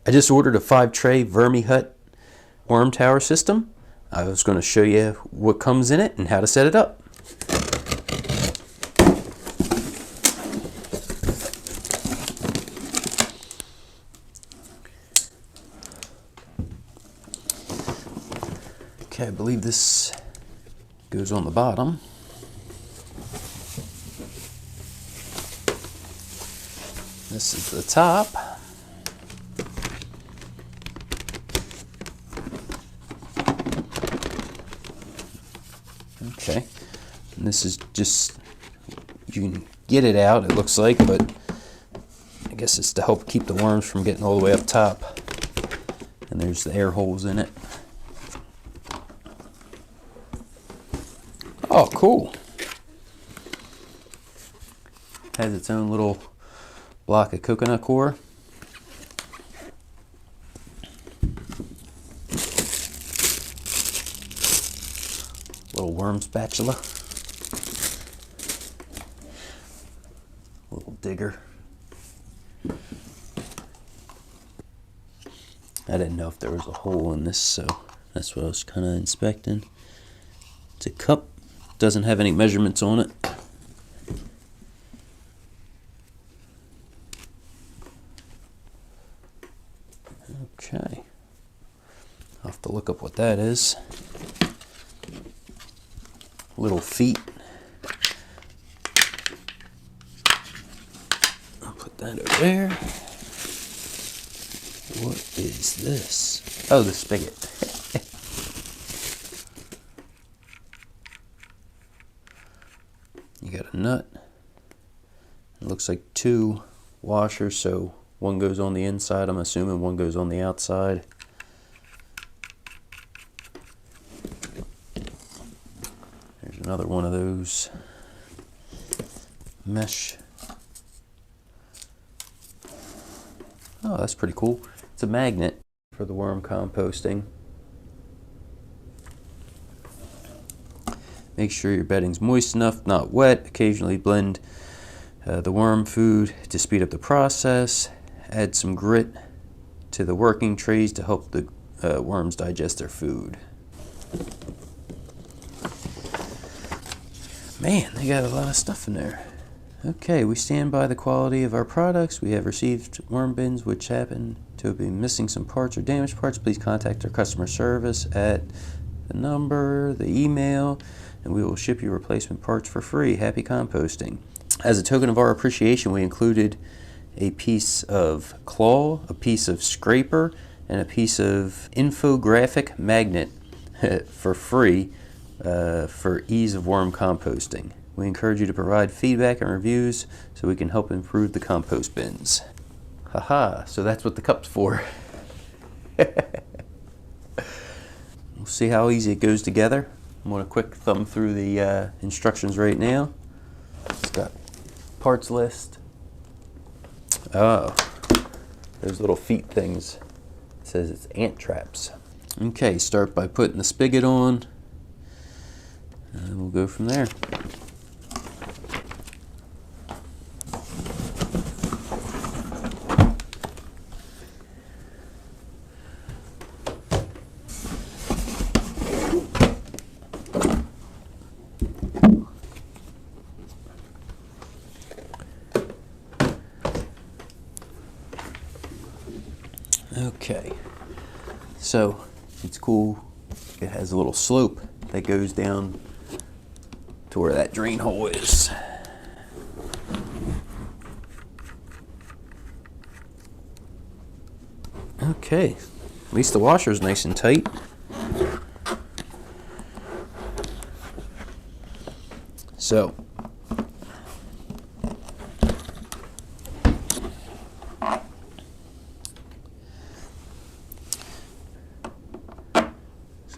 I just ordered a 5-tray Vermihut worm tower system. I was going to show you what comes in it and how to set it up. Okay, I believe this goes on the bottom. This is the top. Okay, and this is just, you can get it out, it looks like, but I guess it's to help keep the worms from getting all the way up top. And there's the air holes in it. Oh, cool. Has its own little block of coconut core. Little worm spatula. Little digger. I didn't know if there was a hole in this, so that's what I was kind of inspecting. It's a cup. Doesn't have any measurements on it. Okay. I'll have to look up what that is. Little feet. I'll put that over there. What is this? Oh, the spigot. You got a nut. It looks like 2 washers, so one goes on the inside, I'm assuming one goes on the outside. There's another one of those mesh. Oh, that's pretty cool. It's a magnet for the worm composting. Make sure your bedding's moist enough, not wet. Occasionally blend the worm food to speed up the process. Add some grit to the working trays to help the worms digest their food. Man, they got a lot of stuff in there. Okay, we stand by the quality of our products. We have received worm bins which happen to have been missing some parts or damaged parts. Please contact our customer service at the number, the email, and we will ship you replacement parts for free. Happy composting. As a token of our appreciation, we included a piece of claw, a piece of scraper, and a piece of infographic magnet for free for ease of worm composting. We encourage you to provide feedback and reviews so we can help improve the compost bins. Haha, so that's what the cup's for. We'll see how easy it goes together. I'm going to quick thumb through the instructions right now. It's got parts list. Oh, those little feet things. It says it's ant traps. Okay, start by putting the spigot on, and we'll go from there. Okay, so it's cool. It has a little slope that goes down to where that drain hole is. Okay, at least the washer is nice and tight. So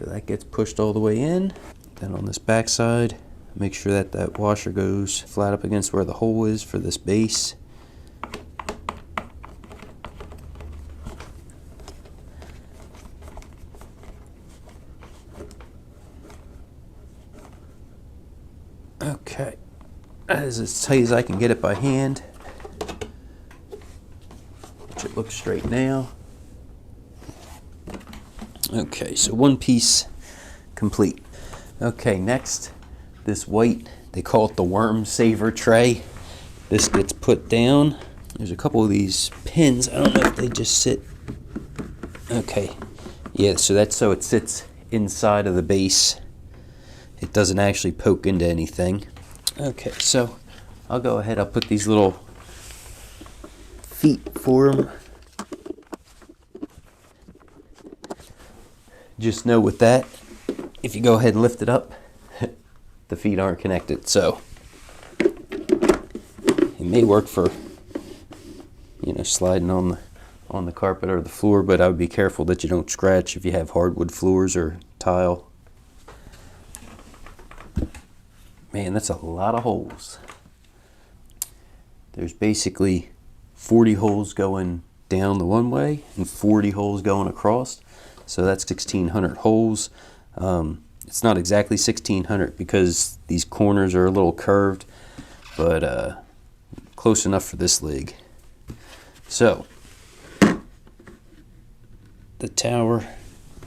that gets pushed all the way in. Then on this back side, make sure that that washer goes flat up against where the hole is for this base. Okay, that is as tight as I can get it by hand, which it looks straight now. Okay, so one piece complete. Okay, next, this white, they call it the worm saver tray. This gets put down. There's a couple of these pins. I don't know if they just sit. Okay, yeah, so that's so it sits inside of the base. It doesn't actually poke into anything. Okay, so I'll go ahead, I'll put these little feet for them. Just know with that, if you go ahead and lift it up, the feet aren't connected. So it may work for, you know, sliding on the carpet or the floor, but I would be careful that you don't scratch if you have hardwood floors or tile. Man, that's a lot of holes. There's basically 40 holes going down the one way and 40 holes going across. So that's 1,600 holes. It's not exactly 1,600 because these corners are a little curved, but close enough for this leg. So the tower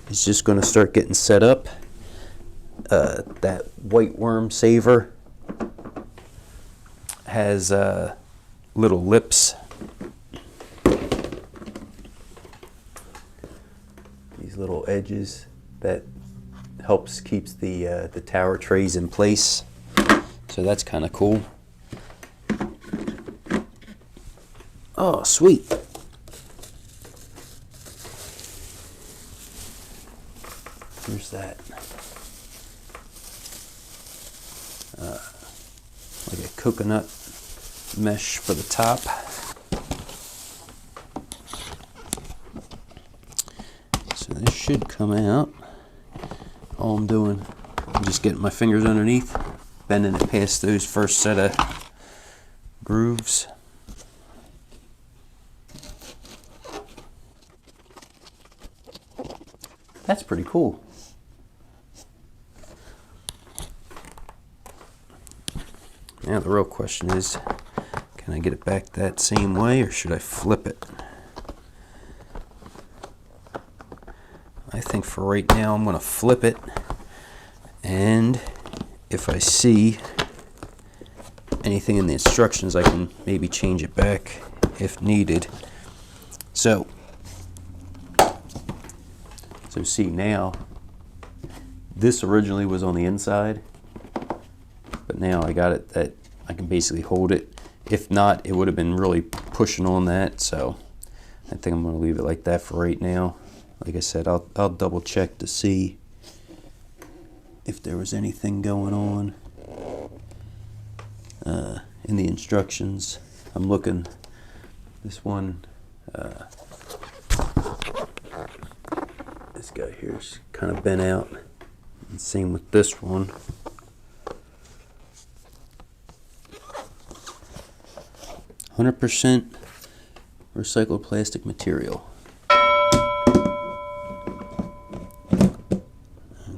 is just going to start getting set up. That white worm saver has little lips. These little edges that keeps the tower trays in place. So that's kind of cool. Oh, sweet. Here's that. Like a coconut mesh for the top. So this should come out. All I'm doing, I'm just getting my fingers underneath, bending it past those first set of grooves. That's pretty cool. Now the real question is, can I get it back that same way or should I flip it? I think for right now I'm going to flip it, and if I see anything in the instructions I can maybe change it back if needed. So see now, this originally was on the inside, but now I got it that I can basically hold it. If not, it would have been really pushing on that, so I think I'm going to leave it like that for right now. Like I said, I'll double check to see if there was anything going on in the instructions. I'm looking, this one, this guy here is kind of bent out, and same with this one. "100% recycled plastic material."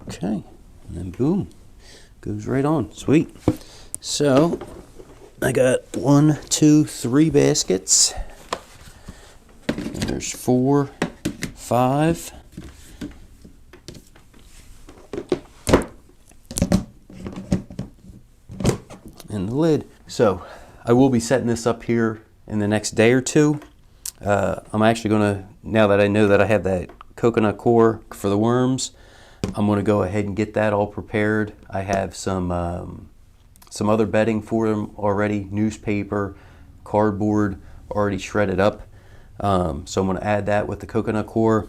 Okay, and then boom, goes right on. Sweet. So I got 1, 2, 3 baskets. And there's 4, 5. And the lid. So I will be setting this up here in the next day or two. I'm actually going to, now that I know that I have that coconut core for the worms, I'm going to go ahead and get that all prepared. I have some other bedding for them already, newspaper, cardboard already shredded up. So I'm going to add that with the coconut core,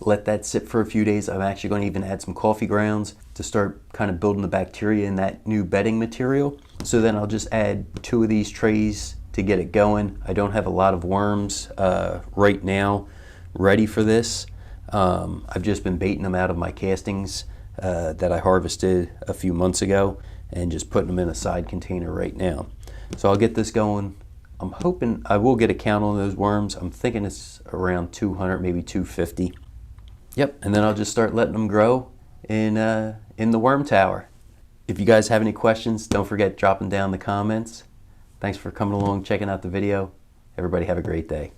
let that sit for a few days. I'm actually going to even add some coffee grounds to start kind of building the bacteria in that new bedding material. So then I'll just add 2 of these trays to get it going. I don't have a lot of worms right now ready for this. I've just been baiting them out of my castings that I harvested a few months ago and just putting them in a side container right now. So I'll get this going. I'm hoping I will get a count on those worms. I'm thinking it's around 200, maybe 250. Yep, and then I'll just start letting them grow in the worm tower. If you guys have any questions, don't forget dropping down in the comments. Thanks for coming along, checking out the video. Everybody have a great day.